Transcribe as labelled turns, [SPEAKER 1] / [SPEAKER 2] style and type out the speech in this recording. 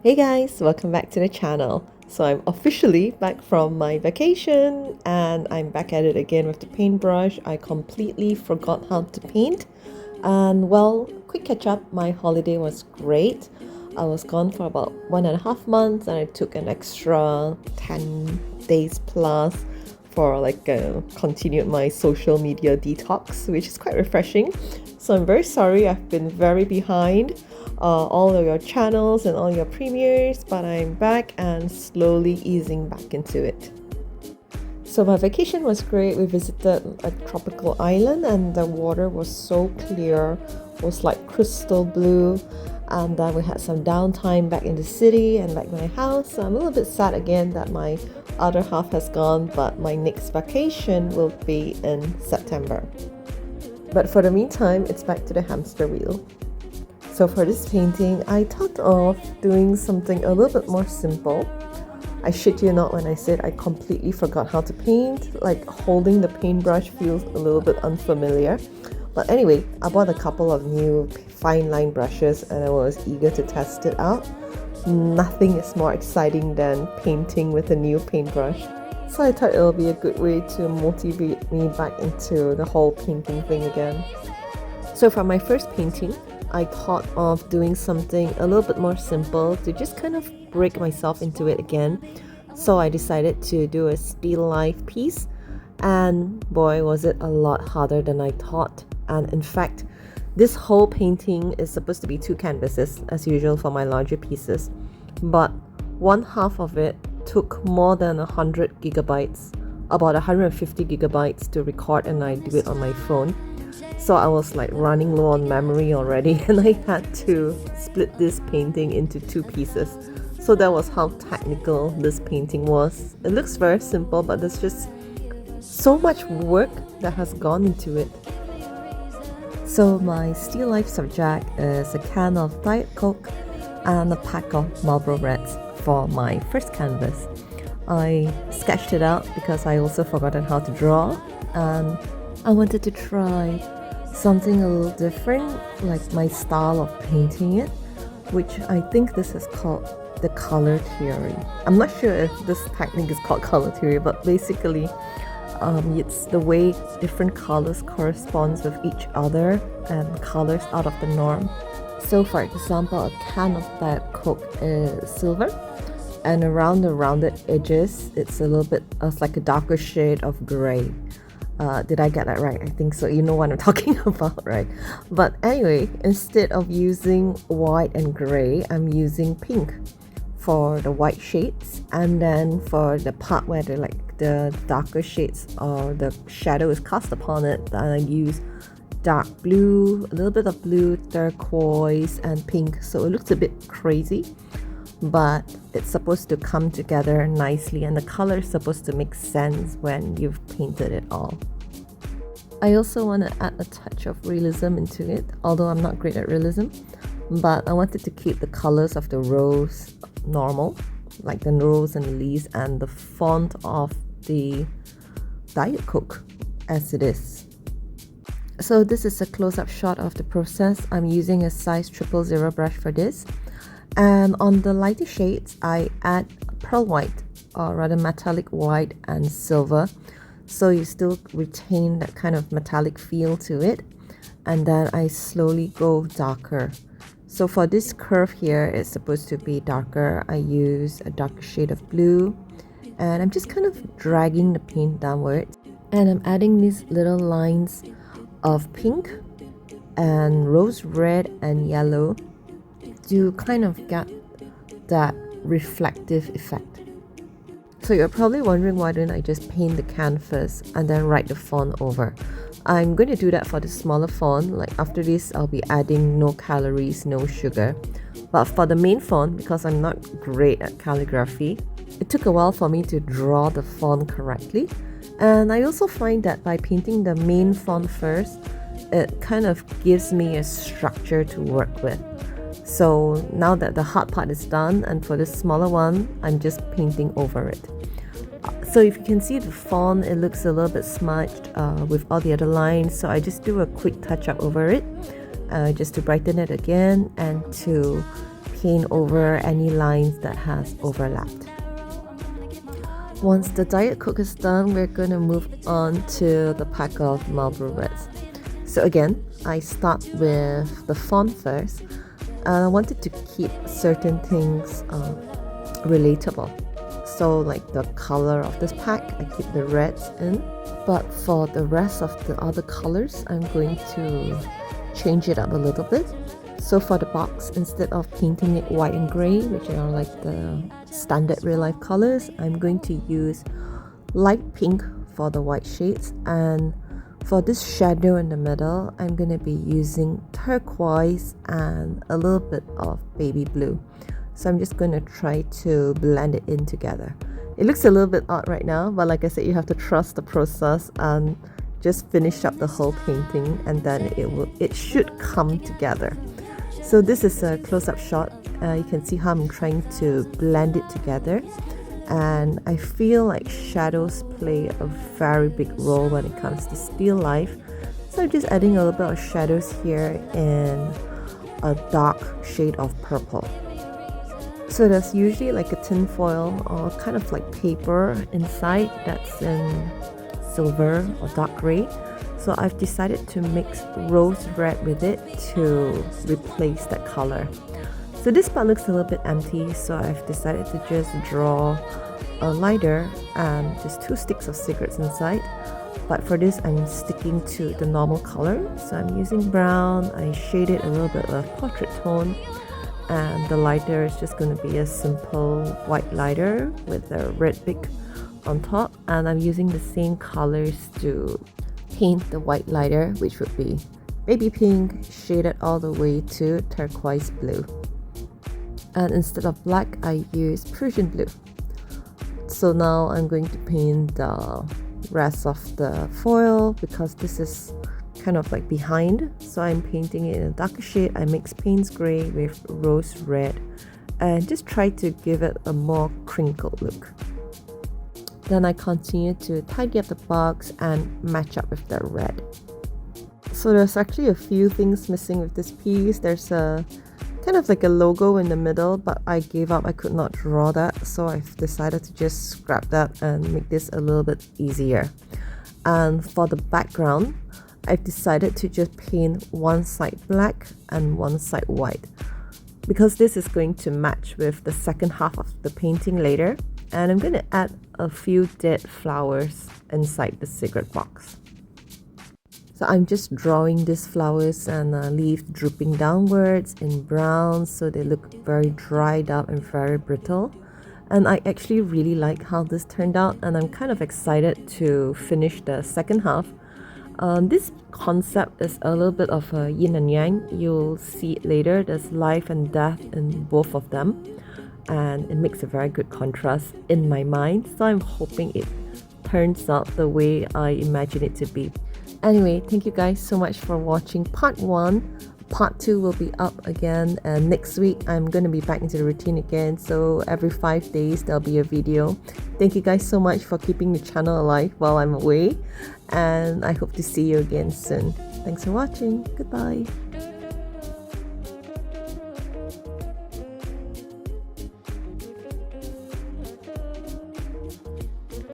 [SPEAKER 1] Hey guys, welcome back to the channel. So I'm officially back from my vacation and I'm back at it again with the paintbrush. I completely forgot how to paint. And well, quick catch up, my holiday was great. I was gone for about 1.5 months and I took an extra 10 days plus for continued my social media detox, which is quite refreshing. So I'm very sorry I've been very behind all of your channels and all your premieres, but I'm back and slowly easing back into it. So my vacation was great. We visited a tropical island and the water was so clear, was like crystal blue. And then we had some downtime back in the city and back in my house. So I'm a little bit sad again that my other half has gone, but my next vacation will be in September. But for the meantime, it's back to the hamster wheel. So for this painting, I thought of doing something a little bit more simple. I shit you not when I said I completely forgot how to paint. Like holding the paintbrush feels a little bit unfamiliar. But anyway, I bought a couple of new fine line brushes and I was eager to test it out. Nothing is more exciting than painting with a new paintbrush. So I thought it would be a good way to motivate me back into the whole painting thing again. So for my first painting, I thought of doing something a little bit more simple to just kind of break myself into it again. So I decided to do a still life piece, and boy was it a lot harder than I thought. And in fact, this whole painting is supposed to be 2 canvases as usual for my larger pieces, but one half of it took more than 100 gigabytes, about 150 gigabytes to record, and I do it on my phone. So I was like running low on memory already and I had to split this painting into 2 pieces. So that was how technical this painting was. It looks very simple, but there's just so much work that has gone into it. So my still life subject is a can of Diet Coke and a pack of Marlboro Reds for my first canvas. I sketched it out because I also forgotten how to draw, and I wanted to try something a little different, like my style of painting it, which I think this is called the color theory. I'm not sure if this technique is called color theory, but basically it's the way different colors corresponds with each other and colors out of the norm. So for example, a can of Diet Coke is silver, and around the rounded edges it's a little bit like a darker shade of gray. Did I get that right? I think so. You know what I'm talking about, right? But anyway, instead of using white and gray, I'm using pink for the white shades, and then for the part where the darker shades or the shadow is cast upon it, I use dark blue, a little bit of blue, turquoise, and pink. So it looks a bit crazy, but it's supposed to come together nicely and the color is supposed to make sense when you've painted it all. I also want to add a touch of realism into it, although I'm not great at realism, but I wanted to keep the colors of the rose normal, like the rose and the leaves, and the font of the Diet Coke as it is. So this is a close-up shot of the process. I'm using a size 000 brush for this. And on the lighter shades, I add pearl white, or rather metallic white and silver. So you still retain that kind of metallic feel to it. And then I slowly go darker. So for this curve here, it's supposed to be darker. I use a darker shade of blue. And I'm just kind of dragging the paint downwards. And I'm adding these little lines of pink and rose red and yellow to kind of get that reflective effect. So you're probably wondering, why don't I just paint the canvas and then write the font over? I'm going to do that for the smaller font. Like after this, I'll be adding no calories, no sugar. But for the main font, because I'm not great at calligraphy, it took a while for me to draw the font correctly. And I also find that by painting the main font first, it kind of gives me a structure to work with. So now that the hard part is done, and for this smaller one, I'm just painting over it. So if you can see the font, it looks a little bit smudged with all the other lines, so I just do a quick touch up over it. just to brighten it again and to paint over any lines that has overlapped. Once the Diet Coke is done, we're going to move on to the pack of Marlboro Reds. So again, I start with the font first. I wanted to keep certain things relatable. So like the color of this pack, I keep the reds in. But for the rest of the other colors, I'm going to change it up a little bit. So for the box, instead of painting it white and grey, which are like the standard real life colors, I'm going to use light pink for the white shades, and for this shadow in the middle, I'm going to be using turquoise and a little bit of baby blue. So I'm just going to try to blend it in together. It looks a little bit odd right now, but like I said, you have to trust the process and just finish up the whole painting, and then it should come together. So this is a close-up shot. You can see how I'm trying to blend it together, and I feel like shadows play a very big role when it comes to still life. So I'm just adding a little bit of shadows here in a dark shade of purple. So there's usually like a tin foil or kind of like paper inside that's in silver or dark gray. So I've decided to mix rose red with it to replace that color. So this part looks a little bit empty, so I've decided to just draw a lighter and just 2 sticks of cigarettes inside. But for this, I'm sticking to the normal color. So I'm using brown, I shaded a little bit of portrait tone, and the lighter is just going to be a simple white lighter with a red bic on top. And I'm using the same colors to paint the white lighter, which would be baby pink shaded all the way to turquoise blue. And instead of black, I use Prussian blue. So now I'm going to paint the rest of the foil, because this is kind of like behind, so I'm painting it in a darker shade. I mix Payne's Gray with rose red and just try to give it a more crinkled look. Then I continue to tidy up the box and match up with the red. So there's actually a few things missing with this piece. There's a kind of like a logo in the middle, but I gave up. I could not draw that, so I've decided to just scrap that and make this a little bit easier. And for the background, I've decided to just paint one side black and one side white, because this is going to match with the second half of the painting later. And I'm going to add a few dead flowers inside the cigarette box. So I'm just drawing these flowers and leaves drooping downwards in brown, so they look very dried up and very brittle. And I actually really like how this turned out, and I'm kind of excited to finish the second half. This concept is a little bit of a yin and yang. You'll see it later. There's life and death in both of them, and it makes a very good contrast in my mind. So I'm hoping it turns out the way I imagine it to be. Anyway, thank you guys so much for watching part 1. Part 2 will be up again, and next week I'm going to be back into the routine again, so every 5 days there'll be a video. Thank you guys so much for keeping the channel alive while I'm away, and I hope to see you again soon. Thanks for watching. Goodbye.